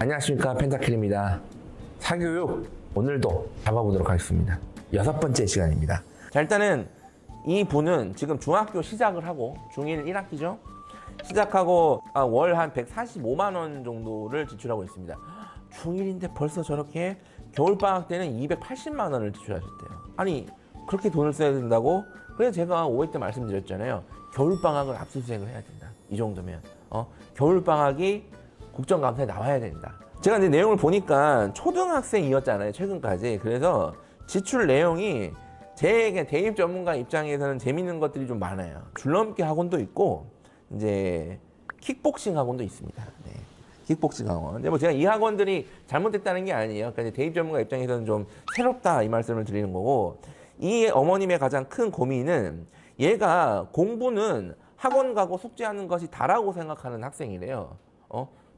안녕하십니까, 펜타킬입니다. 사교육 오늘도 잡아보도록 하겠습니다. 6번째 시간입니다. 자, 일단은 이 분은 지금 중학교 시작을 하고 중1 1학기죠. 시작하고 월 한 145만 원 정도를 지출하고 있습니다. 중1인데 벌써 저렇게 겨울방학 때는 280만 원을 지출하셨대요. 아니, 그렇게 돈을 써야 된다고? 그래서 제가 5회 때 말씀드렸잖아요. 겨울방학을 압수수색을 해야 된다. 이 정도면 겨울방학이 국정감사에 나와야 된다. 제가 이제 내용을 보니까 초등학생이었잖아요, 최근까지. 그래서 지출 내용이 제 대입 전문가 입장에서는 재밌는 것들이 좀 많아요. 줄넘기 학원도 있고 이제 킥복싱 학원도 있습니다. 네. 킥복싱 학원. 근데 뭐 제가 이 학원들이 잘못됐다는 게 아니에요. 그러니까 대입 전문가 입장에서는 좀 새롭다 이 말씀을 드리는 거고, 이 어머님의 가장 큰 고민은 얘가 공부는 학원 가고 숙제하는 것이 다라고 생각하는 학생이래요.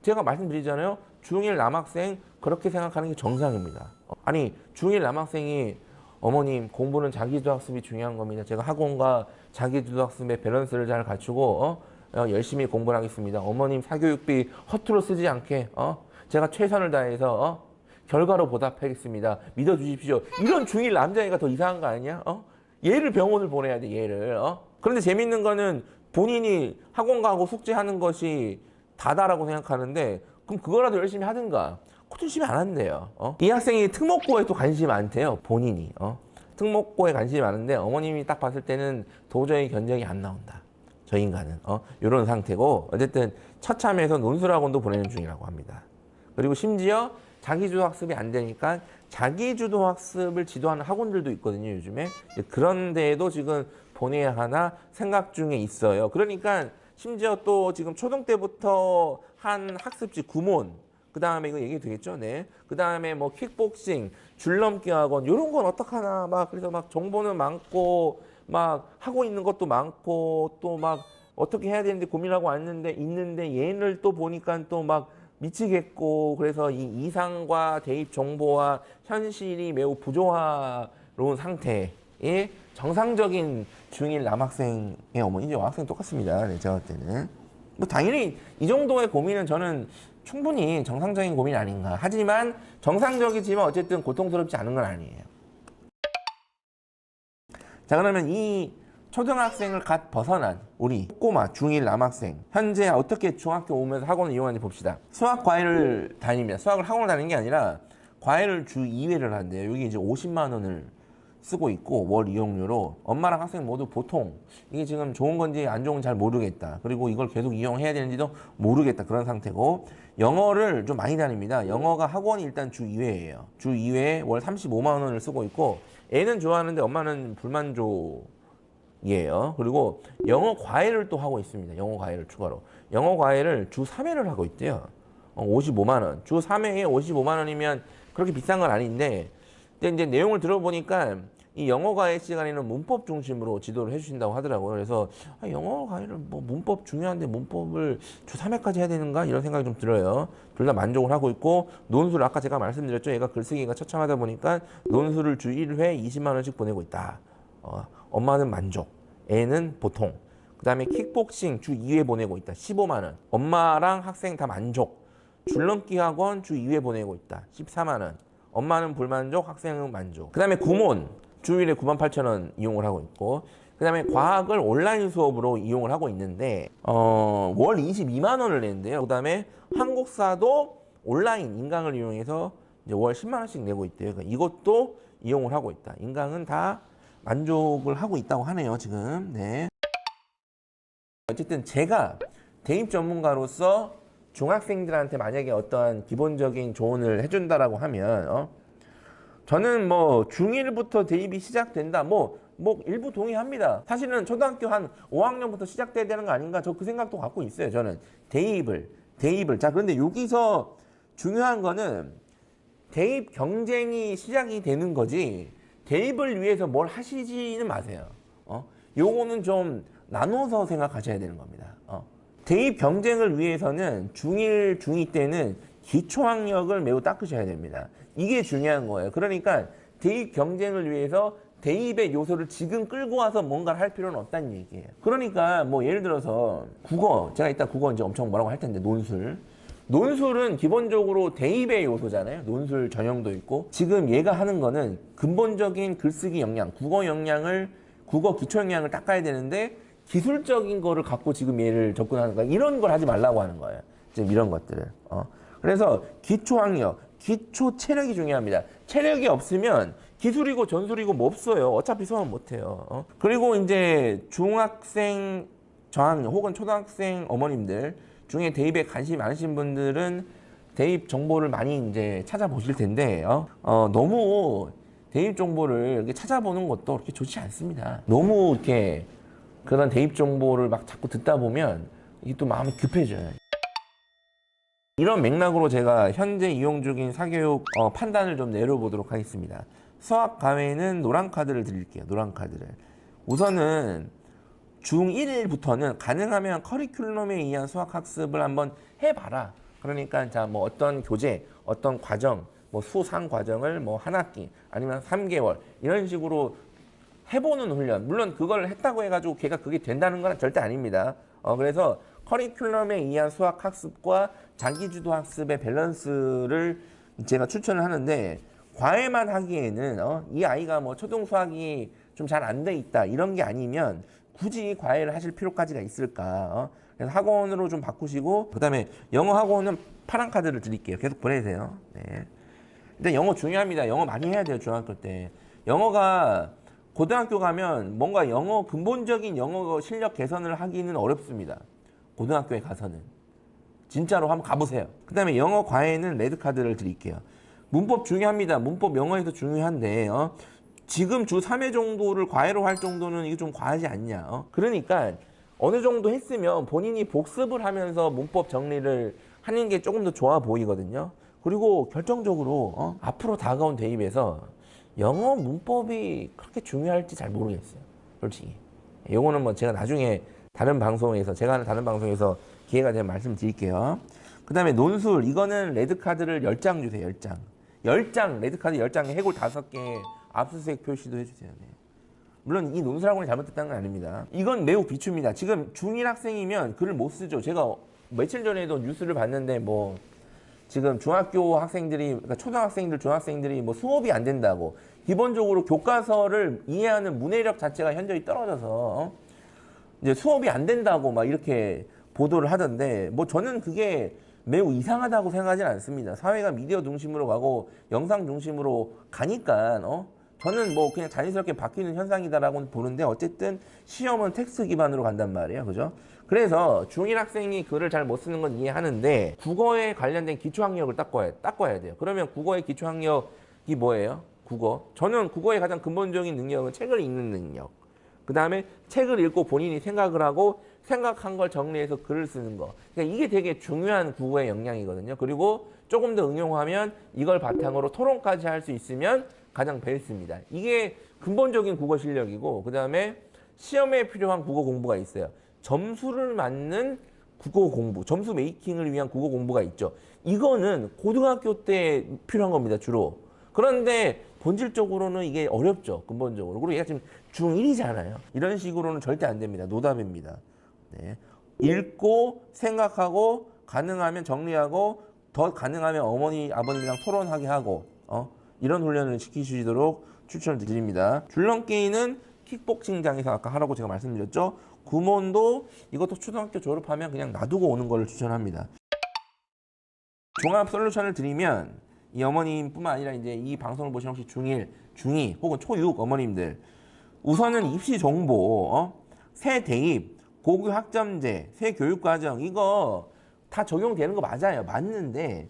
제가 말씀드리잖아요. 중1 남학생 그렇게 생각하는 게 정상입니다. 아니, 중1 남학생이 어머님 공부는 자기주도학습이 중요한 겁니다. 제가 학원과 자기주도학습의 밸런스를 잘 갖추고 열심히 공부를 하겠습니다. 어머님 사교육비 허투루 쓰지 않게 제가 최선을 다해서 결과로 보답하겠습니다. 믿어주십시오. 이런 중1 남자애가 더 이상한 거 아니야? 얘를 병원을 보내야 돼, 얘를. 그런데 재밌는 거는 본인이 학원 가고 숙제하는 것이 다다라고 생각하는데, 그럼 그거라도 열심히 하든가. 그것도 열심히 안 한대요. 이 학생이 특목고에 또 관심이 많대요, 본인이. 특목고에 관심이 많은데 어머님이 딱 봤을 때는 도저히 견적이 안 나온다, 저 인간은. 이런 상태고, 어쨌든 처참해서 논술학원도 보내는 중이라고 합니다. 그리고 심지어 자기주도학습이 안 되니까 자기주도학습을 지도하는 학원들도 있거든요, 요즘에. 그런 데에도 지금 보내야 하나 생각 중에 있어요. 그러니까 심지어 또 지금 초등 때부터 한 학습지 구몬, 그 다음에 이거 얘기 되겠죠, 네. 그 다음에 뭐 킥복싱, 줄넘기 학원, 이런 건 어떡하나, 막, 그래서 막 정보는 많고, 막 하고 있는 것도 많고, 또 막 어떻게 해야 되는지 고민하고 있는데 얘를 또 보니까 또 막 미치겠고, 그래서 이 이상과 대입 정보와 현실이 매우 부조화로운 상태의 정상적인 중1 남학생의 어머니죠. 여학생 똑같습니다. 네, 제가 볼 때는. 뭐 당연히 이 정도의 고민은 저는 충분히 정상적인 고민이 아닌가. 하지만 정상적이지만 어쨌든 고통스럽지 않은 건 아니에요. 자, 그러면 이 초등학생을 갓 벗어난 우리 꼬마 중1 남학생, 현재 어떻게 중학교 오면서 학원을 이용하는지 봅시다. 수학 과외를 다닙니다. 수학을 학원을 다니는 게 아니라 과외를 주 2회를 한대요. 여기 이제 50만 원을 쓰고 있고, 월 이용료로. 엄마랑 학생 모두 보통 이게 지금 좋은 건지 안 좋은 건지 잘 모르겠다, 그리고 이걸 계속 이용해야 되는지도 모르겠다, 그런 상태고, 영어를 좀 많이 다닙니다. 영어가 학원이 일단 주 2회예요. 주 2회에 월 35만 원을 쓰고 있고, 애는 좋아하는데 엄마는 불만족이에요. 그리고 영어 과외를 또 하고 있습니다. 영어 과외를 추가로. 영어 과외를 주 3회를 하고 있대요. 55만 원. 주 3회에 55만 원이면 그렇게 비싼 건 아닌데, 근데 이제 내용을 들어보니까 이 영어 과외 시간에는 문법 중심으로 지도를 해주신다고 하더라고요. 그래서 영어 과외를 뭐 문법 중요한데 문법을 주 3회까지 해야 되는가, 이런 생각이 좀 들어요. 둘 다 만족을 하고 있고, 논술 아까 제가 말씀드렸죠. 얘가 글쓰기가 처참하다 보니까 논술을 주 1회 20만 원씩 보내고 있다. 엄마는 만족, 애는 보통. 그 다음에 킥복싱 주 2회 보내고 있다. 15만 원. 엄마랑 학생 다 만족. 줄넘기 학원 주 2회 보내고 있다. 14만 원. 엄마는 불만족, 학생은 만족. 그 다음에 구몬 주일에 98,000원 이용을 하고 있고, 그 다음에 과학을 온라인 수업으로 이용을 하고 있는데 월 22만 원을 낸대요. 그 다음에 한국사도 온라인 인강을 이용해서 이제 월 10만 원씩 내고 있대요. 그러니까 이것도 이용을 하고 있다. 인강은 다 만족을 하고 있다고 하네요, 지금. 네. 어쨌든 제가 대입 전문가로서 중학생들한테 만약에 어떠한 기본적인 조언을 해준다라고 하면, 저는 뭐 중1부터 대입이 시작된다, 뭐 일부 동의합니다. 사실은 초등학교 한 5학년부터 시작돼야 되는 거 아닌가, 저 그 생각도 갖고 있어요. 저는 대입을. 자, 그런데 여기서 중요한 거는 대입 경쟁이 시작이 되는 거지, 대입을 위해서 뭘 하시지는 마세요. 요거는 좀 나눠서 생각하셔야 되는 겁니다. 대입 경쟁을 위해서는 중1, 중2 때는 기초학력을 매우 닦으셔야 됩니다. 이게 중요한 거예요. 그러니까 대입 경쟁을 위해서 대입의 요소를 지금 끌고 와서 뭔가를 할 필요는 없다는 얘기예요. 그러니까 뭐 예를 들어서 국어, 제가 이따 국어 이제 엄청 뭐라고 할 텐데, 논술. 논술은 기본적으로 대입의 요소잖아요. 논술 전형도 있고. 지금 얘가 하는 거는 근본적인 글쓰기 역량, 국어 기초 역량을 닦아야 되는데 기술적인 거를 갖고 지금 얘를 접근하는 거야. 이런 걸 하지 말라고 하는 거예요. 지금 이런 것들을. 그래서 기초 학력, 기초 체력이 중요합니다. 체력이 없으면 기술이고 전술이고 뭐 없어요. 어차피 수업 못 해요. 그리고 이제 중학생 저학년 혹은 초등학생 어머님들 중에 대입에 관심이 많으신 분들은 대입 정보를 많이 이제 찾아보실 텐데, 너무 대입 정보를 이렇게 찾아보는 것도 그렇게 좋지 않습니다. 너무 이렇게 그런 대입 정보를 막 자꾸 듣다 보면 이게 또 마음이 급해져요. 이런 맥락으로 제가 현재 이용 중인 사교육 판단을 좀 내려보도록 하겠습니다. 수학 과외는 노란 카드를 드릴게요. 노란 카드를. 우선은 중1부터는 가능하면 커리큘럼에 의한 수학 학습을 한번 해봐라. 그러니까 자, 뭐 어떤 교재, 어떤 과정, 뭐 수상 과정을 뭐 한 학기 아니면 3개월 이런 식으로 해보는 훈련. 물론 그걸 했다고 해가지고 걔가 그게 된다는 건 절대 아닙니다. 그래서 커리큘럼에 의한 수학 학습과 자기주도 학습의 밸런스를 제가 추천을 하는데, 과외만 하기에는 이 아이가 뭐 초등 수학이 좀 잘 안 돼 있다 이런 게 아니면 굳이 과외를 하실 필요까지가 있을까? 그래서 학원으로 좀 바꾸시고, 그다음에 영어 학원은 파란 카드를 드릴게요. 계속 보내세요. 네. 일단 영어 중요합니다. 영어 많이 해야 돼요. 중학교 때. 영어가 고등학교 가면 뭔가 영어 근본적인 영어 실력 개선을 하기는 어렵습니다. 고등학교에 가서는. 진짜로 한번 가보세요. 그 다음에 영어 과외는 레드 카드를 드릴게요. 문법 중요합니다. 문법 영어에서 중요한데 지금 주 3회 정도를 과외로 할 정도는 이게 좀 과하지 않냐. 그러니까 어느 정도 했으면 본인이 복습을 하면서 문법 정리를 하는 게 조금 더 좋아 보이거든요. 그리고 결정적으로 앞으로 다가온 대입에서 영어 문법이 그렇게 중요할지 잘 모르겠어요. 솔직히. 요거는 뭐 제가 나중에 다른 방송에서 기회가 되면 말씀드릴게요. 그 다음에 논술, 이거는 레드카드를 10장 주세요. 10장. 10장, 레드카드 10장에 해골 5개 압수수색 표시도 해주세요. 네. 물론 이 논술학원이 잘못됐다는 건 아닙니다. 이건 매우 비추입니다. 지금 중1 학생이면 글을 못 쓰죠. 제가 며칠 전에도 뉴스를 봤는데 뭐 지금 중학교 학생들이, 그러니까 초등학생들, 중학생들이 뭐 수업이 안 된다고, 기본적으로 교과서를 이해하는 문해력 자체가 현저히 떨어져서 이제 수업이 안 된다고 막 이렇게 보도를 하던데, 뭐 저는 그게 매우 이상하다고 생각하지는 않습니다. 사회가 미디어 중심으로 가고 영상 중심으로 가니까 저는 뭐 그냥 자연스럽게 바뀌는 현상이다라고 보는데, 어쨌든 시험은 텍스트 기반으로 간단 말이에요. 그죠? 그래서 중1 학생이 글을 잘 못 쓰는 건 이해하는데, 국어에 관련된 기초학력을 닦아야 돼요. 그러면 국어의 기초학력이 뭐예요? 국어. 저는 국어의 가장 근본적인 능력은 책을 읽는 능력. 그 다음에 책을 읽고 본인이 생각을 하고 생각한 걸 정리해서 글을 쓰는 거. 그러니까 이게 되게 중요한 국어의 역량이거든요. 그리고 조금 더 응용하면 이걸 바탕으로 토론까지 할 수 있으면 가장 베스트입니다. 이게 근본적인 국어 실력이고, 그 다음에 시험에 필요한 국어 공부가 있어요. 점수를 맞는 국어 공부, 점수 메이킹을 위한 국어 공부가 있죠. 이거는 고등학교 때 필요한 겁니다, 주로. 그런데 본질적으로는 이게 어렵죠, 근본적으로. 그리고 얘가 지금 중1이잖아요. 이런 식으로는 절대 안 됩니다. 노답입니다. 네. 읽고 생각하고 가능하면 정리하고 더 가능하면 어머니, 아버님이랑 토론하게 하고 이런 훈련을 시키시도록 추천을 드립니다. 줄넘기는 킥복싱장에서 아까 하라고 제가 말씀드렸죠. 구몬도 이것도 초등학교 졸업하면 그냥 놔두고 오는 걸 추천합니다. 종합 솔루션을 드리면 이 어머님뿐만 아니라 이제 이 방송을 보시는 혹시 중1, 중2 혹은 초6 어머님들, 우선은 입시 정보, 새 대입, 고교 학점제, 새 교육과정, 이거 다 적용되는 거 맞아요. 맞는데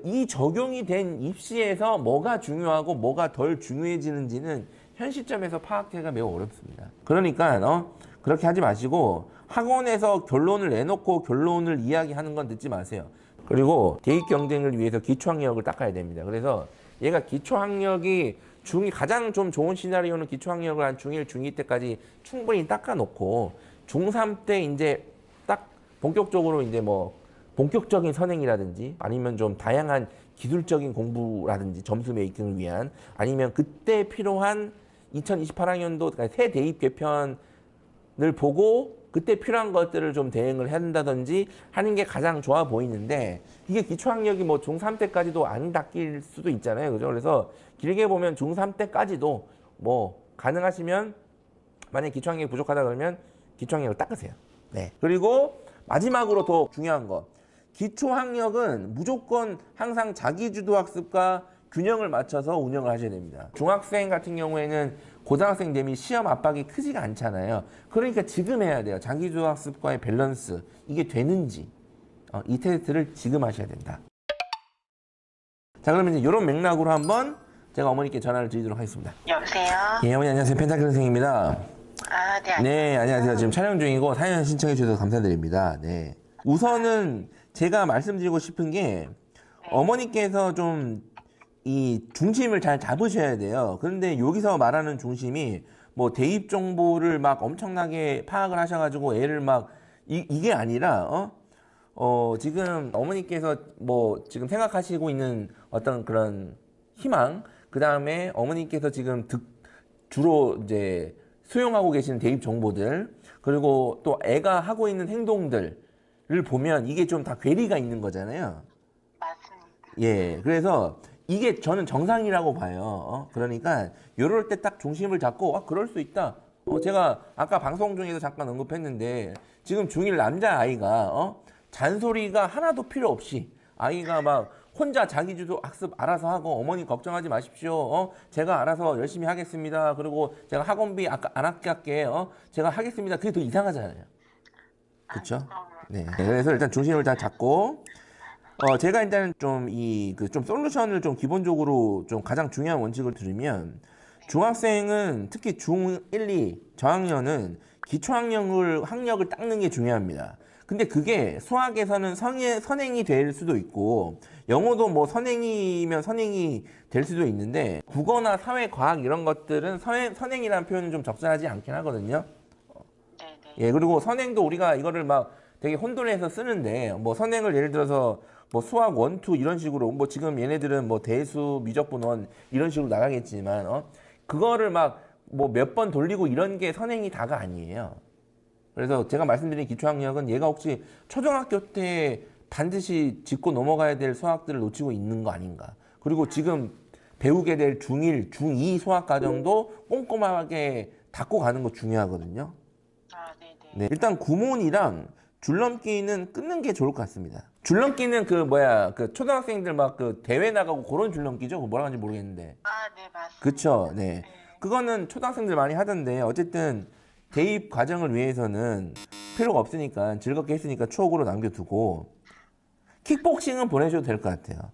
이 적용이 된 입시에서 뭐가 중요하고 뭐가 덜 중요해지는지는 현 시점에서 파악하기가 매우 어렵습니다. 그러니까 그렇게 하지 마시고 학원에서 결론을 내놓고 결론을 이야기하는 건 듣지 마세요. 그리고 대입 경쟁을 위해서 기초학력을 닦아야 됩니다. 그래서 얘가 기초학력이 가장 좀 좋은 시나리오는 기초학력을 한 중1, 중2 때까지 충분히 닦아놓고 중3 때 이제 딱 본격적으로 이제 뭐 본격적인 선행이라든지 아니면 좀 다양한 기술적인 공부라든지 점수 메이킹을 위한, 아니면 그때 필요한 2028학년도 그러니까 새 대입 개편을 보고 그때 필요한 것들을 좀 대응을 한다든지 하는 게 가장 좋아 보이는데 이게 기초학력이 뭐 중3 때까지도 안 닦일 수도 있잖아요. 그죠? 그래서 길게 보면 중3 때까지도 뭐 가능하시면 만약에 기초학력이 부족하다 그러면 기초학력을 닦으세요. 네. 그리고 마지막으로 더 중요한 거. 기초학력은 무조건 항상 자기주도 학습과 균형을 맞춰서 운영을 하셔야 됩니다. 중학생 같은 경우에는 고등학생 되면 시험 압박이 크지가 않잖아요. 그러니까 지금 해야 돼요. 자기주도 학습과의 밸런스. 이게 되는지. 이 테스트를 지금 하셔야 된다. 자, 그러면 이제 이런 맥락으로 한번 제가 어머니께 전화를 드리도록 하겠습니다. 여보세요? 예, 어머니 안녕하세요. 펜타킬 선생님입니다. 아, 네. 네, 안녕하세요. 지금 촬영 중이고 사연 신청해 주셔서 감사드립니다. 네. 우선은 제가 말씀드리고 싶은 게 어머니께서 좀 이 중심을 잘 잡으셔야 돼요. 그런데 여기서 말하는 중심이 뭐 대입 정보를 막 엄청나게 파악을 하셔가지고 애를 막 이게 아니라 지금 어머니께서 뭐 지금 생각하시고 있는 어떤 그런 희망, 그 다음에 어머니께서 지금 주로 이제 수용하고 계시는 대입 정보들, 그리고 또 애가 하고 있는 행동들을 보면 이게 좀 다 괴리가 있는 거잖아요. 맞습니다. 예, 그래서 이게 저는 정상이라고 봐요. 그러니까 요럴 때 딱 중심을 잡고 그럴 수 있다. 제가 아까 방송 중에도 잠깐 언급했는데 지금 중1 남자아이가 잔소리가 하나도 필요 없이 아이가 막 혼자 자기주도 학습 알아서 하고 어머니 걱정하지 마십시오. 제가 알아서 열심히 하겠습니다. 그리고 제가 학원비 안 아낄게. 제가 하겠습니다. 그게 더 이상하잖아요. 그렇죠? 네. 그래서 일단 중심을 잘 잡고 제가 일단 좀 좀 솔루션을 좀 기본적으로 좀 가장 중요한 원칙을 들으면 중학생은 특히 중1, 2 저학년은 학력을 닦는 게 중요합니다. 근데 그게 수학에서는 선행이 될 수도 있고 영어도 뭐 선행이면 선행이 될 수도 있는데 국어나 사회, 과학 이런 것들은 선행이라는 표현은 좀 적절하지 않긴 하거든요. 예, 그리고 선행도 우리가 이거를 막 되게 혼돈해서 쓰는데 뭐 선행을 예를 들어서 뭐 수학 1, 2 이런 식으로 뭐 지금 얘네들은 뭐 대수, 미적분원 이런 식으로 나가겠지만 그거를 막 뭐 몇 번 돌리고 이런 게 선행이 다가 아니에요. 그래서 제가 말씀드린 기초학력은 얘가 혹시 초등학교 때 반드시 짚고 넘어가야 될 수학들을 놓치고 있는 거 아닌가. 그리고 지금 배우게 될 중1, 중2 수학 과정도 꼼꼼하게 닦고 가는 거 중요하거든요. 아, 네네. 네, 일단 구몬이랑 줄넘기는 끊는 게 좋을 것 같습니다. 줄넘기는 그 초등학생들 막 그 대회 나가고 그런 줄넘기죠? 그거 뭐라 하는지 모르겠는데. 아, 네, 맞습니다. 그쵸, 네. 그거는 초등학생들 많이 하던데, 어쨌든 대입 과정을 위해서는 필요가 없으니까, 즐겁게 했으니까 추억으로 남겨두고, 킥복싱은 보내셔도 될 것 같아요.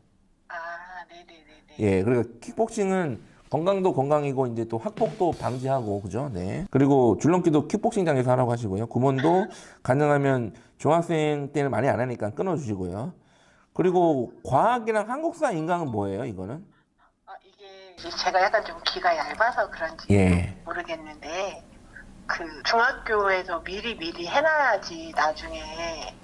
아, 네네네네. 예, 그리고 킥복싱은 건강도 건강이고 이제 또 학폭도 방지하고 그죠? 네. 그리고 줄넘기도 킥복싱장에서 하라고 하시고요. 구몬도 가능하면 중학생 때는 많이 안 하니까 끊어주시고요. 그리고 과학이랑 한국사 인강은 뭐예요? 이거는? 이게 이제 제가 약간 좀 귀가 얇아서 그런지 예. 모르겠는데 그 중학교에서 미리 해놔야지 나중에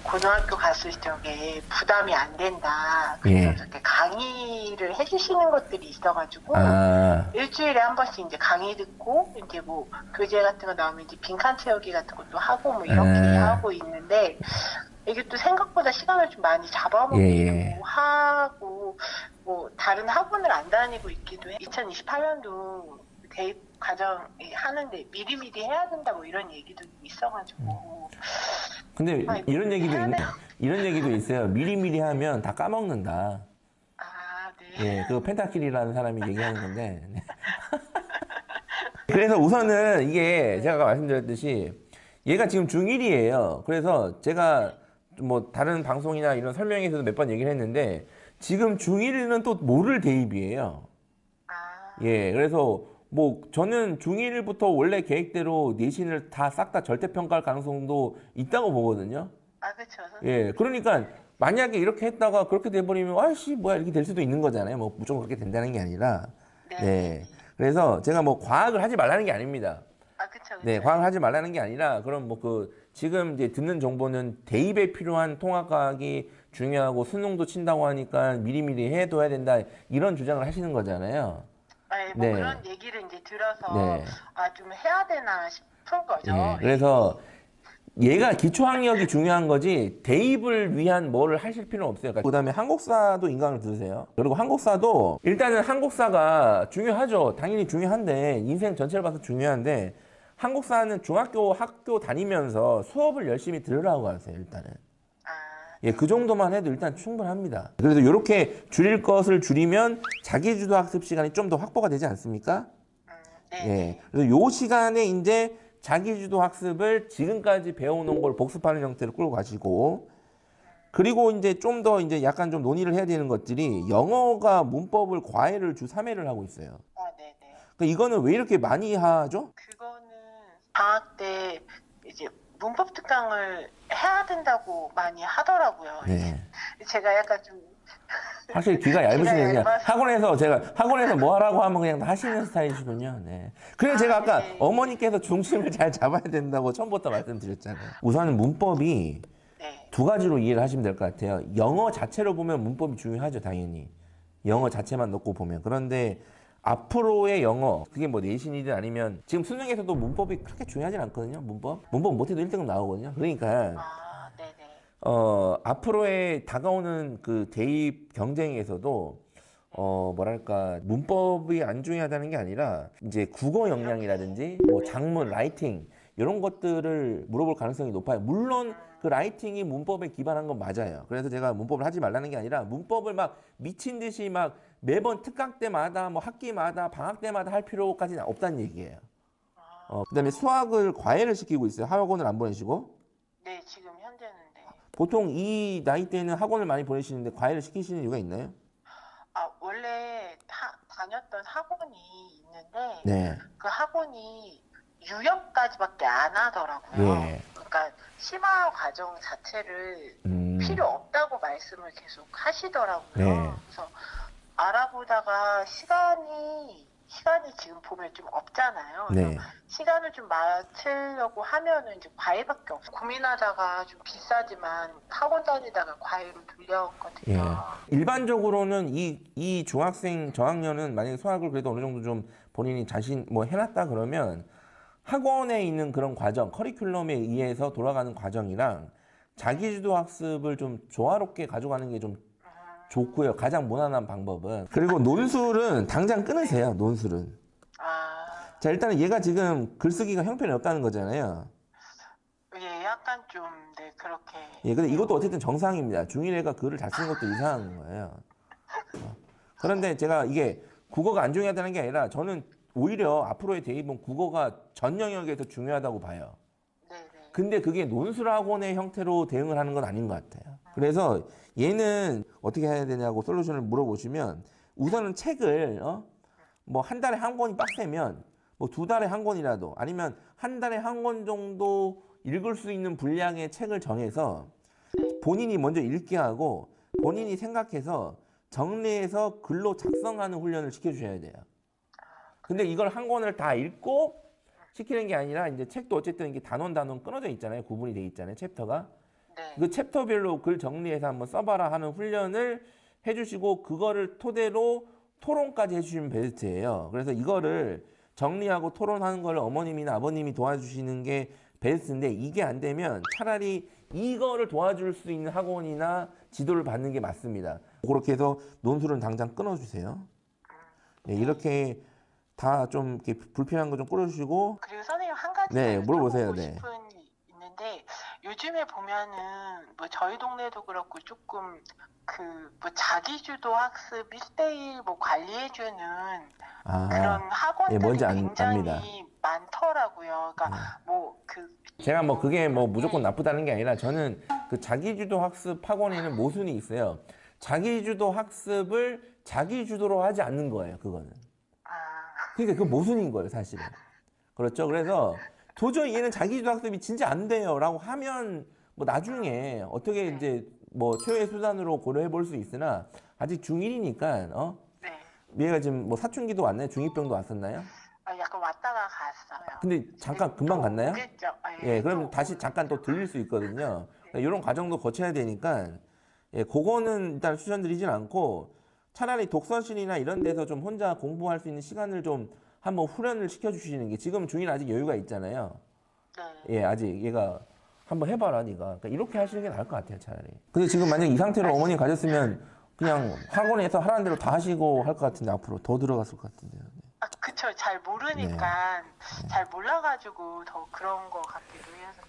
고등학교 갔을 적에 부담이 안 된다. 그래서 예. 이렇게 강의를 해주시는 것들이 있어가지고 아, 일주일에 한 번씩 이제 강의 듣고 이제 뭐 교재 같은 거 나오면 이제 빈칸 채우기 같은 것도 하고 뭐 이렇게 하고 있는데 이게 또 생각보다 시간을 좀 많이 잡아먹기도 예. 하고 뭐 다른 학원을 안 다니고 있기도 해. 2028년도 대입 과정 하는데 미리미리 해야 된다 뭐 이런 얘기도 있어가지고 근데 이런 얘기도 해야 돼요. 이런 얘기도 있어요. 미리미리 하면 다 까먹는다. 아, 네. 예, 그 펜타킬이라는 사람이 얘기하는 건데. 네. 그래서 우선은 이게 제가 아까 말씀드렸듯이 얘가 지금 중1이에요. 그래서 제가 뭐 다른 방송이나 이런 설명에서도 몇 번 얘기를 했는데 지금 중1은 또 모를 대입이에요. 아, 예, 그래서 뭐 저는 중1부터 원래 계획대로 내신을 다 싹 다 절대평가할 가능성도 있다고 보거든요. 그쵸. 예, 그러니까 만약에 이렇게 했다가 그렇게 돼버리면 아이씨 뭐야 이렇게 될 수도 있는 거잖아요. 뭐 무조건 그렇게 된다는 게 아니라. 네. 네. 그래서 제가 뭐 과학을 하지 말라는 게 아닙니다. 그쵸. 네, 과학을 하지 말라는 게 아니라 그럼 뭐 지금 이제 듣는 정보는 대입에 필요한 통합과학이 중요하고 수능도 친다고 하니까 미리미리 해둬야 된다 이런 주장을 하시는 거잖아요. 뭐 네. 그런 얘기를 이제 들어서 네. 좀 해야 되나 싶은 거죠. 예, 그래서 얘가 기초학력이 중요한 거지 대입을 위한 뭐를 하실 필요는 없어요. 그다음에 한국사도 인강을 들으세요. 그리고 한국사도 일단은 한국사가 중요하죠. 당연히 중요한데 인생 전체를 봐서 중요한데 한국사는 중학교 학교 다니면서 수업을 열심히 들으라고 하세요. 일단은. 아, 예, 그 정도만 해도 일단 충분합니다. 그래서 이렇게 줄일 것을 줄이면 자기주도 학습 시간이 좀 더 확보가 되지 않습니까? 네. 예. 그래서 요 시간에 이제 자기주도 학습을 지금까지 배워놓은 걸 복습하는 형태로 끌고 가시고, 그리고 이제 좀 더 이제 약간 좀 논의를 해야 되는 것들이 영어가 문법을 과외를 주 3회를 하고 있어요. 네네. 그러니까 이거는 왜 이렇게 많이 하죠? 그거는 방학 때 이제 문법 특강을 해야 된다고 많이 하더라고요. 네. 제가 약간 좀 확실히 귀가 얇으시네요. 그냥 얇아서. 학원에서 뭐 하라고 하면 그냥 다 하시는 스타일이시군요. 네. 그래서 제가 아까 네. 어머니께서 중심을 잘 잡아야 된다고 처음부터 말씀드렸잖아요. 우선은 문법이 네. 두 가지로 이해를 하시면 될 것 같아요. 영어 자체로 보면 문법이 중요하죠, 당연히. 영어 자체만 놓고 보면. 그런데 앞으로의 영어, 그게 뭐 내신이든 아니면 지금 수능에서도 문법이 그렇게 중요하진 않거든요, 문법. 문법 못해도 1등은 나오거든요. 그러니까 네네. 앞으로의 다가오는 그 대입 경쟁에서도 뭐랄까 문법이 안 중요하다는 게 아니라 이제 국어 역량이라든지 뭐 장문, 라이팅 이런 것들을 물어볼 가능성이 높아요. 물론 그 라이팅이 문법에 기반한 건 맞아요. 그래서 제가 문법을 하지 말라는 게 아니라 문법을 막 미친 듯이 막 매번 특강 때마다 뭐 학기마다 방학 때마다 할 필요까지는 없다는 얘기예요. 그다음에 수학을 과외를 시키고 있어요. 학원을 안 보내시고. 네, 지금 현재는 네. 보통 이 나이 때는 학원을 많이 보내시는데 과외를 시키시는 이유가 있나요? 원래 다녔던 학원이 있는데 네. 그 학원이 유형까지밖에 안 하더라고요. 예. 그러니까 심화 과정 자체를 필요 없다고 말씀을 계속 하시더라고요. 네. 그래서 알아보다가 시간이 지금 보면 좀 없잖아요. 네. 그래서 시간을 좀 맞추려고 하면은 이제 과외밖에 없어. 고민하다가 좀 비싸지만 학원 다니다가 과외로 돌려왔거든요. 예. 일반적으로는 이 중학생 저학년은 만약에 수학을 그래도 어느 정도 좀 본인이 자신 뭐 해놨다 그러면 학원에 있는 그런 과정, 커리큘럼에 의해서 돌아가는 과정이랑 자기주도 학습을 좀 조화롭게 가져가는 게 좀 좋고요. 가장 무난한 방법은. 그리고 논술은 당장 끊으세요. 논술은. 자, 일단은 얘가 지금 글쓰기가 형편이 없다는 거잖아요. 예, 약간 좀, 네, 그렇게. 예, 근데 이것도 어쨌든 정상입니다. 중1 애가 글을 잘 쓰는 것도 이상한 거예요. 그런데 제가 이게 국어가 안 중요하다는 게 아니라 저는 오히려 앞으로의 대입은 국어가 전 영역에서 중요하다고 봐요. 네네. 근데 그게 논술학원의 형태로 대응을 하는 건 아닌 것 같아요. 그래서 얘는 어떻게 해야 되냐고 솔루션을 물어보시면 우선은 책을 뭐 한 달에 한 권이 빡세면 뭐 두 달에 한 권이라도 아니면 한 달에 한 권 정도 읽을 수 있는 분량의 책을 정해서 본인이 먼저 읽게 하고 본인이 생각해서 정리해서 글로 작성하는 훈련을 시켜주셔야 돼요. 근데 이걸 한 권을 다 읽고 시키는 게 아니라 이제 책도 어쨌든 이게 단원 끊어져 있잖아요. 구분이 돼 있잖아요. 챕터가. 네. 그 챕터별로 글 정리해서 한번 써봐라 하는 훈련을 해주시고 그거를 토대로 토론까지 해주시면 베스트예요. 그래서 이거를 정리하고 토론하는 걸 어머님이나 아버님이 도와주시는 게 베스트인데 이게 안 되면 차라리 이거를 도와줄 수 있는 학원이나 지도를 받는 게 맞습니다. 그렇게 해서 논술은 당장 끊어주세요. 네, 이렇게 다 좀 이렇게 불필요한 거 좀 끌어주시고. 그리고 선생님 한 가지 네, 물어보세요. 여쭤보고 네. 싶은 있는데 요즘에 보면은 뭐 저희 동네도 그렇고 조금 그 뭐 자기주도 학습 1대1 뭐 관리해주는 그런 학원들이 예, 뭔지 굉장히 압니다. 많더라고요. 그러니까 뭐 그 제가 뭐 그게 뭐 무조건 나쁘다는 게 아니라 저는 그 자기주도 학습 학원에는 모순이 있어요. 자기주도 학습을 자기주도로 하지 않는 거예요, 그거는. 그러니까 그 모순인 거예요, 사실은. 그렇죠. 그래서 도저히 얘는 자기주도 학습이 진짜 안 돼요 라고 하면 뭐 나중에 어떻게 이제 뭐 최후의 수단으로 고려해 볼 수 있으나 아직 중1이니까 네. 얘가 지금 뭐 사춘기도 왔나요? 중2병도 왔었나요? 약간 왔다가 갔어요. 근데 잠깐 금방 갔나요? 오겠죠. 예, 그럼 다시 잠깐 또 들릴 수 있거든요. 이런 과정도 거쳐야 되니까 예, 그거는 일단 추천드리진 않고 차라리 독서실이나 이런 데서 좀 혼자 공부할 수 있는 시간을 좀 한번 훈련을 시켜주시는 게 지금 중1 아직 여유가 있잖아요. 네. 예, 아직 얘가 한번 해봐라 네가. 그러니까 이렇게 하시는 게 나을 것 같아요 차라리. 근데 지금 만약 이 상태로 어머니 가졌으면 그냥 학원에서 하라는 대로 다 하시고 할 것 같은데 앞으로 더 들어갔을 것 같은데요. 네. 아, 그쵸. 잘 모르니까 잘 몰라가지고 더 그런 거 같기도 해서.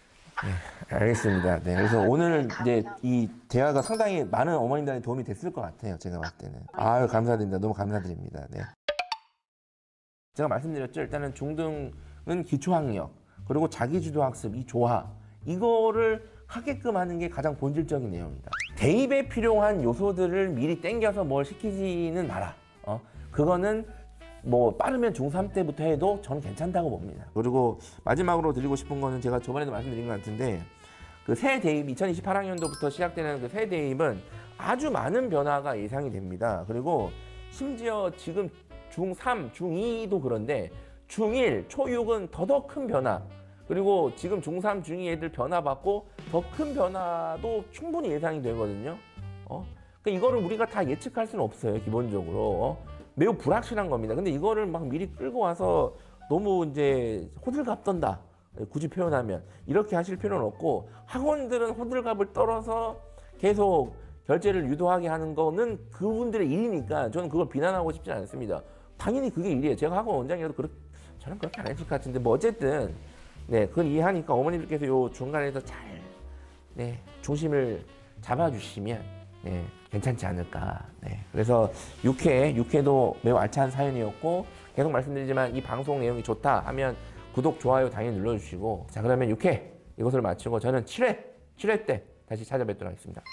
네, 알겠습니다. 네, 그래서 오늘 네, 이제 감사합니다. 이 대화가 상당히 많은 어머님들한테 도움이 됐을 것 같아요. 제가 봤을 때는. 아유, 감사드립니다. 너무 감사드립니다. 네. 제가 말씀드렸죠. 일단은 중등은 기초학력, 그리고 자기주도학습, 이 조화, 이거를 하게끔 하는 게 가장 본질적인 내용입니다. 대입에 필요한 요소들을 미리 땡겨서 뭘 시키지는 마라. 그거는 뭐 빠르면 중3 때부터 해도 저는 괜찮다고 봅니다. 그리고 마지막으로 드리고 싶은 거는 제가 저번에도 말씀드린 것 같은데 그 새 대입 2028학년도부터 시작되는 그 새 대입은 아주 많은 변화가 예상이 됩니다. 그리고 심지어 지금 중3, 중2도 그런데 중1, 초6은 더더 큰 변화, 그리고 지금 중3, 중2 애들 변화 받고 더 큰 변화도 충분히 예상이 되거든요. 그러니까 이거를 우리가 다 예측할 수는 없어요. 기본적으로 매우 불확실한 겁니다. 근데 이거를 막 미리 끌고 와서 너무 이제 호들갑 떤다, 굳이 표현하면 이렇게 하실 필요는 없고, 학원들은 호들갑을 떨어서 계속 결제를 유도하게 하는 거는 그분들의 일이니까 저는 그걸 비난하고 싶지 않습니다. 당연히 그게 일이에요. 제가 학원 원장이라도 저는 그렇게 안 했을 것 같은데 뭐 어쨌든 네, 그걸 이해하니까 어머니들께서 요 중간에서 잘 중심을 잡아주시면 괜찮지 않을까. 그래서 6회도 매우 알찬 사연이었고, 계속 말씀드리지만 이 방송 내용이 좋다 하면 구독, 좋아요 당연히 눌러주시고, 자 그러면 6회 이것을 마치고 저는 7회 때 다시 찾아뵙도록 하겠습니다.